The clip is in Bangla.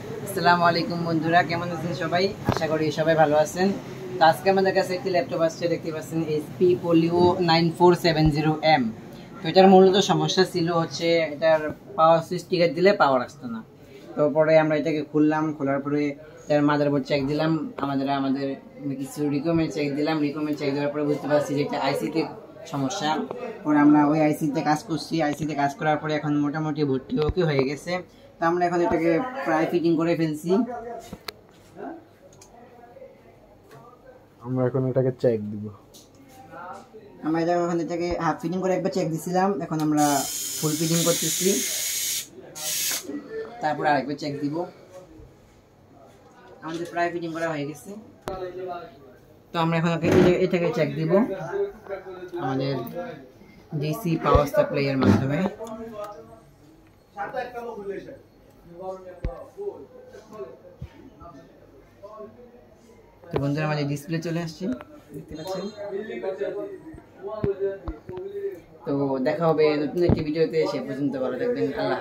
আসসালামু আলাইকুম বন্ধুরা, কেমন আছেন সবাই? আশা করি সবাই ভালো আছেন। তো আজকে আমাদের কাছে একটি ল্যাপটপ আসছে, দেখতে পাচ্ছেন HP Polio 9470M। তো এটার মূলত সমস্যা ছিল হচ্ছে এটার পাওয়ার সুইচ টিকার দিলে পাওয়ার আসতো না। তো পরে আমরা এটাকে খুললাম, খোলার পরে এটার মাদারবোর্ড চেক দিলাম, আমাদের কিছু রিকোয়ারমেন্ট চেক দিলাম। রিকোয়ারমেন্ট চেক দেওয়ার পরে বুঝতে পারছি যে এটা আইসিতে সমস্যা। পরে আমরা ওই আইসিতে কাজ করছি, আইসিতে কাজ করার পরে এখন মোটামুটি ভর্তি ওকে হয়ে গেছে। তো আমরা এখন এটাকে প্রায় ফিটিং করে ফেলছি। আমরা এখন এটাকে চেক দিব। আমরা এখন এটাকে হাফ ফিটিং করে একবার চেক দিছিলাম, এখন আমরা ফুল ফিটিং করতেছি, তারপর আরেকবার চেক দিব। আমাদের প্রায় ফিটিং করা হয়ে গেছে। তো আমরা এখন এটাকে চেক দিব আমাদের ডিসি পাওয়ার সাপ্লাইয়ের মাধ্যমে। তো বন্ধুরা, আমাদের ডিসপ্লে চলে আসছে, দেখতে পাচ্ছেন। তো দেখা হবে নতুন একটি ভিডিওতে, সে পর্যন্ত ভালো থাকবেন। আল্লাহ।